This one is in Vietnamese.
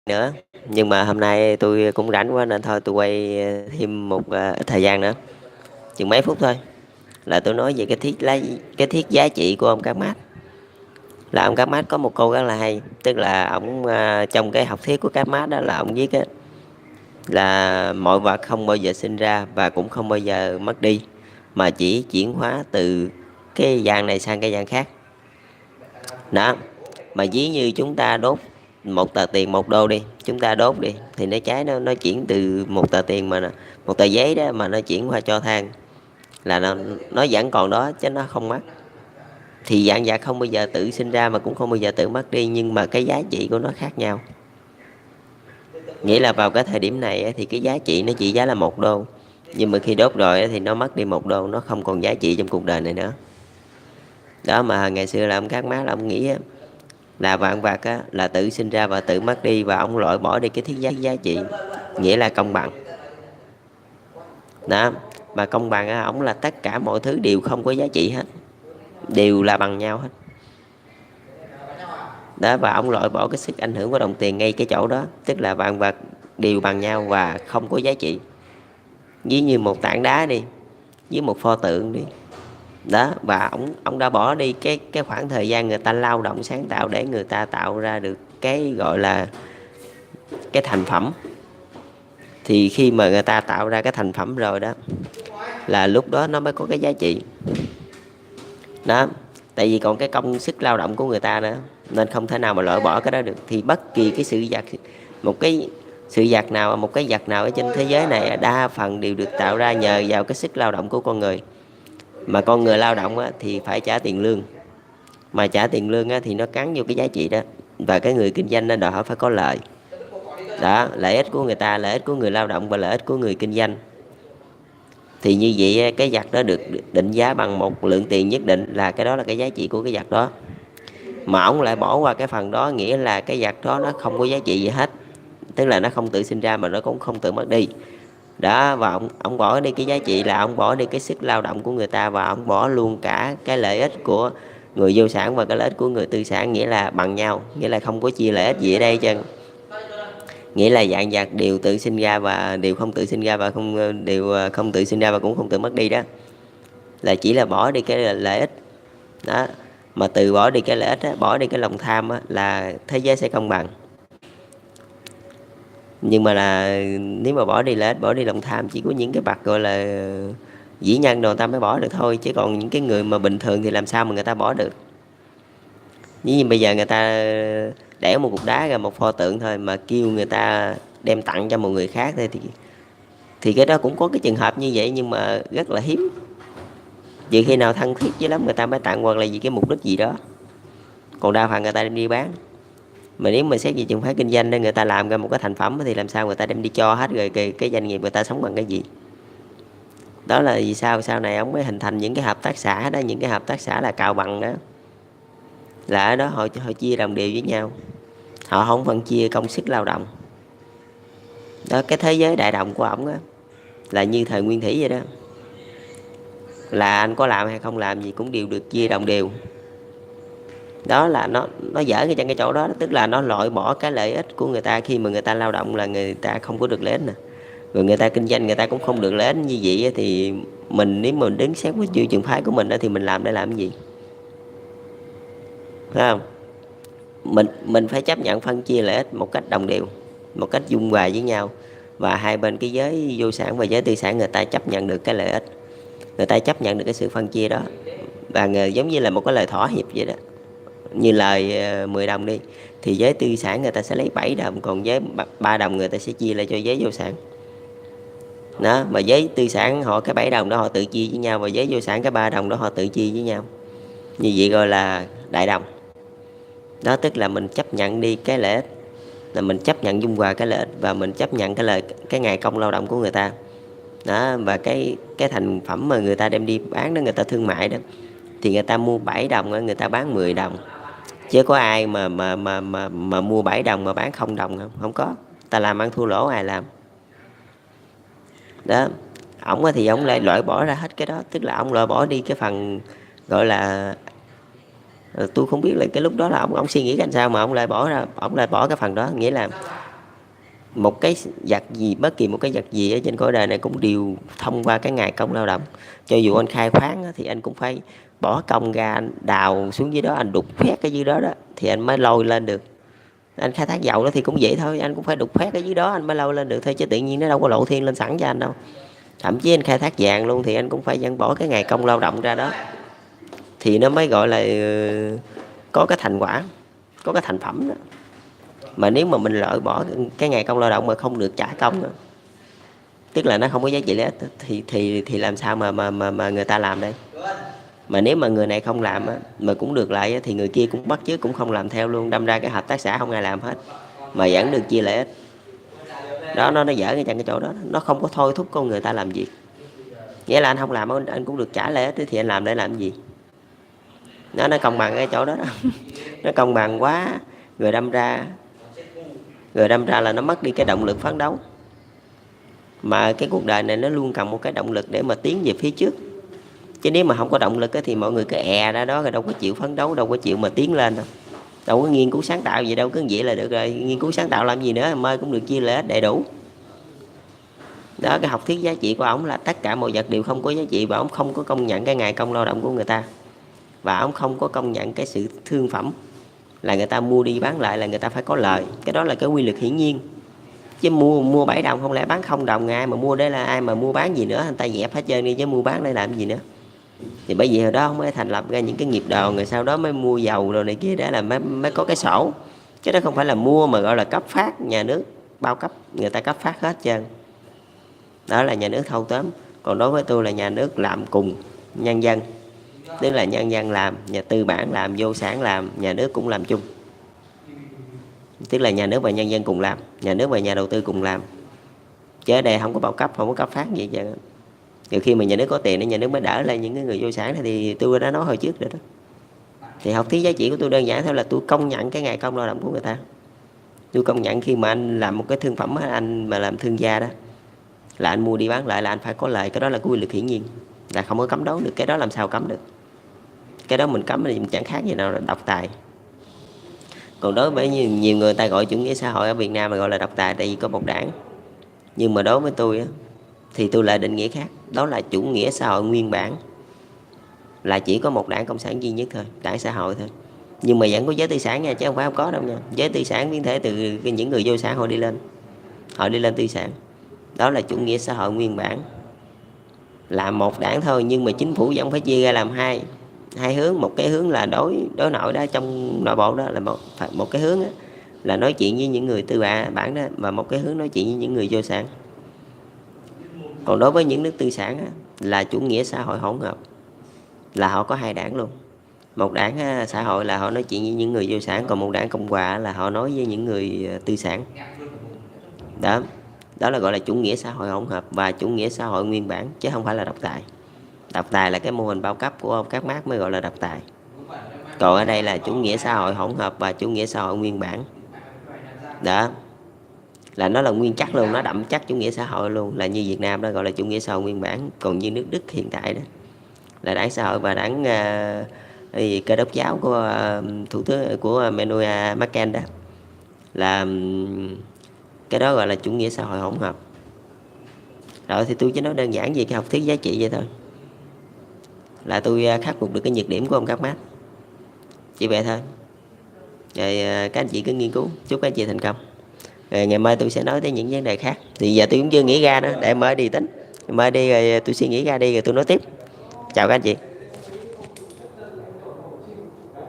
nữa. Nhưng mà hôm nay tôi cũng rảnh quá nên thôi tôi quay thêm một ít thời gian nữa, chừng mấy phút thôi, là tôi nói về cái thiết giá trị của ông Karl Marx. Là ông Karl Marx có một câu rất là hay, tức là ông trong cái học thuyết của Karl Marx đó là ông viết á, là mọi vật không bao giờ sinh ra và cũng không bao giờ mất đi, mà chỉ chuyển hóa từ cái dạng này sang cái dạng khác. Đó, mà ví như chúng ta đốt một tờ tiền 1 đô đi, chúng ta đốt đi thì nó cháy, nó chuyển từ một tờ tiền mà một tờ giấy đó mà nó chuyển qua cho than, là nó vẫn còn đó chứ nó không mất. Thì vạn vật không bao giờ tự sinh ra mà cũng không bao giờ tự mất đi, nhưng mà cái giá trị của nó khác nhau. Nghĩa là vào cái thời điểm này thì cái giá trị nó chỉ giá là 1 đô, nhưng mà khi đốt rồi thì nó mất đi 1 đô, nó không còn giá trị trong cuộc đời này nữa. Đó, mà ngày xưa là ông Karl Marx là ông nghĩ là vạn vật là tự sinh ra và tự mất đi, và ông loại bỏ đi cái thiết giá trị, nghĩa là công bằng. Đó, mà công bằng ông là tất cả mọi thứ đều không có giá trị hết, đều là bằng nhau hết. Đó, và ông loại bỏ cái sức ảnh hưởng của đồng tiền ngay cái chỗ đó, tức là vạn vật đều bằng nhau và không có giá trị. Ví như một tảng đá đi, với một pho tượng đi. Đó, và ông đã bỏ đi cái khoảng thời gian người ta lao động sáng tạo để người ta tạo ra được cái gọi là cái thành phẩm. Thì khi mà người ta tạo ra cái thành phẩm rồi đó, là lúc đó nó mới có cái giá trị. Đó, tại vì còn cái công sức lao động của người ta nữa, nên không thể nào mà loại bỏ cái đó được. Thì bất kỳ cái sự vật, một cái sự vật nào, một cái vật nào ở trên thế giới này, đa phần đều được tạo ra nhờ vào cái sức lao động của con người. Mà con người lao động thì phải trả tiền lương, mà trả tiền lương thì nó cắn vô cái giá trị đó, và cái người kinh doanh nên đòi hỏi phải có lợi. Đó, lợi ích của người ta, lợi ích của người lao động và lợi ích của người kinh doanh. Thì như vậy cái vật đó được định giá bằng một lượng tiền nhất định, là cái đó là cái giá trị của cái vật đó. Mà ông lại bỏ qua cái phần đó, nghĩa là cái vật đó nó không có giá trị gì hết, tức là nó không tự sinh ra mà nó cũng không tự mất đi. Đó, và ông bỏ đi cái giá trị, là ông bỏ đi cái sức lao động của người ta, và ông bỏ luôn cả cái lợi ích của người vô sản và cái lợi ích của người tư sản, nghĩa là bằng nhau, nghĩa là không có chia lợi ích gì ở đây chân. Nghĩa là vạn vật đều tự sinh ra và đều không tự sinh ra, và đều không tự sinh ra và cũng không tự mất đi. Đó là chỉ là bỏ đi cái lợi ích đó, mà từ bỏ đi cái lợi ích bỏ đi cái lòng tham là thế giới sẽ công bằng. Nhưng mà là nếu mà bỏ đi lợi ích, bỏ đi lòng tham, chỉ có những cái bậc gọi là vĩ nhân đồ ta mới bỏ được thôi, chứ còn những cái người mà bình thường thì làm sao mà người ta bỏ được. Như bây giờ người ta đẽo một cục đá ra, một pho tượng thôi, mà kêu người ta đem tặng cho một người khác thôi, thì cái đó cũng có cái trường hợp như vậy, nhưng mà rất là hiếm. Vì khi nào thân thiết với lắm người ta mới tặng, hoặc là vì cái mục đích gì đó. Còn đa phần người ta đem đi bán. Mà nếu mà xét về trường phái kinh doanh để người ta làm ra một cái thành phẩm thì làm sao người ta đem đi cho hết, rồi cái doanh nghiệp người ta sống bằng cái gì. Đó là vì sao sau này ông mới hình thành những cái hợp tác xã đó. Những cái hợp tác xã là cào bằng đó, là ở đó họ chia đồng đều với nhau, họ không phân chia công sức lao động. Đó, cái thế giới đại đồng của ổng là như thời nguyên thủy vậy đó, là anh có làm hay không làm gì cũng đều được chia đồng đều. Đó là nó dở ngay trong cái chỗ đó, tức là nó loại bỏ cái lợi ích của người ta. Khi mà người ta lao động là người ta không có được lợi ích nè, rồi người ta kinh doanh người ta cũng không được lợi ích. Như vậy thì mình, nếu mình đứng xét với trường phái của mình đó, thì mình làm để làm cái gì, phải không? Mình phải chấp nhận phân chia lợi ích một cách đồng đều, một cách dung hòa với nhau. Và hai bên cái giới vô sản và giới tư sản người ta chấp nhận được cái lợi ích, người ta chấp nhận được cái sự phân chia đó. Và giống như là một cái lời thỏa hiệp vậy đó. Như lời 10 đồng đi, thì giới tư sản người ta sẽ lấy 7 đồng, còn giới 3 đồng người ta sẽ chia lại cho giới vô sản. Đó, mà giới tư sản họ cái 7 đồng đó họ tự chia với nhau, và giới vô sản cái 3 đồng đó họ tự chia với nhau. Như vậy gọi là đại đồng. Đó, tức là mình chấp nhận đi cái lợi ích, là mình chấp nhận dung hòa cái lợi ích, và mình chấp nhận cái ngày công lao động của người ta. Đó, và cái thành phẩm mà người ta đem đi bán đó, người ta thương mại đó, thì người ta mua 7 đồng người ta bán 10 đồng. Chứ có ai mà mua 7 đồng mà bán 0 đồng không? Không có. Ta làm ăn thua lỗ ai làm. Đó, ổng thì ổng lại loại bỏ ra hết cái đó, tức là ổng loại bỏ đi cái phần gọi là, tôi không biết là cái lúc đó là ổng suy nghĩ làm sao mà ổng lại bỏ cái phần đó. Nghĩa là một cái vật gì, bất kỳ một cái vật gì ở trên cõi đời này cũng đều thông qua cái ngày công lao động. Cho dù anh khai khoáng thì anh cũng phải bỏ công ra, anh đào xuống dưới đó, anh đục khoét cái dưới đó đó thì anh mới lôi lên được. Anh khai thác dầu đó thì cũng vậy thôi, anh cũng phải đục khoét cái dưới đó anh mới lôi lên được thôi, chứ tự nhiên nó đâu có lộ thiên lên sẵn cho anh đâu. Thậm chí anh khai thác vàng luôn thì anh cũng phải vẫn bỏ cái ngày công lao động ra đó thì nó mới gọi là có cái thành quả, có cái thành phẩm đó. Mà nếu mà mình loại bỏ cái ngày công lao động mà không được trả công đó, tức là nó không có giá trị lợi ích, thì làm sao mà người ta làm đây. Mà nếu mà người này không làm á, mà cũng được lại á, thì người kia cũng bắt chước cũng không làm theo luôn, đâm ra cái hợp tác xã không ai làm hết mà vẫn được chia lợi ích đó. Nó dở cái chân cái chỗ đó, nó không có thôi thúc con người ta làm việc. Nghĩa là anh không làm anh cũng được trả lợi ích thì anh làm để làm gì. Nó công bằng cái chỗ đó, đó. Nó công bằng quá rồi đâm ra là nó mất đi cái động lực phấn đấu. Mà cái cuộc đời này nó luôn cần một cái động lực để mà tiến về phía trước. Chứ nếu mà không có động lực thì mọi người cứ ra đó rồi đâu có chịu phấn đấu, đâu có chịu mà tiến lên đâu. Đâu có nghiên cứu sáng tạo gì đâu, cứ vậy là được rồi. Nghiên cứu sáng tạo làm gì nữa, mơ cũng được chia lợi ích đầy đủ. Đó, cái học thuyết giá trị của ổng là tất cả mọi vật đều không có giá trị, và ổng không có công nhận cái ngày công lao động của người ta. Và ổng không có công nhận cái sự thương phẩm là người ta mua đi bán lại là người ta phải có lời. Cái đó là cái quy luật hiển nhiên. Chứ mua 7 đồng không lẽ bán 0 đồng, ai mà mua để là ai mà mua bán gì nữa, người ta dẹp hết trơn đi chứ mua bán để làm gì nữa. Thì bởi vì hồi đó mới thành lập ra những cái nghiệp đoàn, rồi sau đó mới mua dầu rồi này kia để là mới có cái sổ. Chứ đó không phải là mua mà gọi là cấp phát, nhà nước bao cấp, người ta cấp phát hết trơn. Đó là nhà nước thâu tóm. Còn đối với tôi là nhà nước làm cùng nhân dân, tức là nhân dân làm, nhà tư bản làm, vô sản làm, nhà nước cũng làm chung. Tức là nhà nước và nhân dân cùng làm, nhà nước và nhà đầu tư cùng làm. Chứ ở đây không có bao cấp, không có cấp phát gì hết. Từ khi mà nhà nước có tiền thì nhà nước mới đỡ lên những cái người vô sản, thì tôi đã nói hồi trước rồi đó. Thì học thuyết giá trị của tôi đơn giản thôi là tôi công nhận cái ngày công lao động của người ta. Tôi công nhận khi mà anh làm một cái thương phẩm, anh mà làm thương gia đó, là anh mua đi bán lại là anh phải có lời. Cái đó là cái quy luật hiển nhiên, là không có cấm đấu được. Cái đó làm sao cấm được. Cái đó mình cấm thì mình chẳng khác gì nào là độc tài. Còn đối với nhiều người ta gọi chủ nghĩa xã hội ở Việt Nam mà gọi là độc tài tại vì có một đảng. Nhưng mà đối với tôi á, thì tôi lại định nghĩa khác. Đó là chủ nghĩa xã hội nguyên bản, là chỉ có một đảng cộng sản duy nhất thôi, đảng xã hội thôi. Nhưng mà vẫn có giới tư sản nha, chứ không phải không có đâu nha. Giới tư sản biến thể từ những người vô sản họ đi lên tư sản. Đó là chủ nghĩa xã hội nguyên bản, là một đảng thôi. Nhưng mà chính phủ vẫn phải chia ra làm hai hướng. Một cái hướng là đối nội đó, trong nội bộ đó là một cái hướng đó, là nói chuyện với những người tư bản đó, mà một cái hướng nói chuyện với những người vô sản. Còn đối với những nước tư sản đó, là chủ nghĩa xã hội hỗn hợp, là họ có hai đảng luôn. Một đảng xã hội là họ nói chuyện với những người vô sản, còn một đảng cộng hòa là họ nói với những người tư sản. Đó là gọi là chủ nghĩa xã hội hỗn hợp và chủ nghĩa xã hội nguyên bản, chứ không phải là độc tài. Độc tài là cái mô hình bao cấp của ông Karl Marx mới gọi là độc tài. Còn ở đây là chủ nghĩa xã hội hỗn hợp và chủ nghĩa xã hội nguyên bản. Đó là nó là nguyên chất luôn, nó đậm chất chủ nghĩa xã hội luôn. Là như Việt Nam đó gọi là chủ nghĩa xã hội nguyên bản. Còn như nước Đức hiện tại đó là đảng xã hội và đảng Cơ đốc giáo của thủ tướng của Emmanuel Macron đó, là cái đó gọi là chủ nghĩa xã hội hỗn hợp. Rồi thì tôi chỉ nói đơn giản về cái học thuyết giá trị vậy thôi, là tôi khắc phục được cái nhược điểm của ông Karl Marx. Chỉ vậy thôi. Rồi các anh chị cứ nghiên cứu. Chúc các anh chị thành công. Rồi ngày mai tôi sẽ nói tới những vấn đề khác. Thì giờ tôi cũng chưa nghĩ ra nữa, để mới đi tính. Mới đi rồi tôi suy nghĩ ra đi rồi tôi nói tiếp. Chào các anh chị.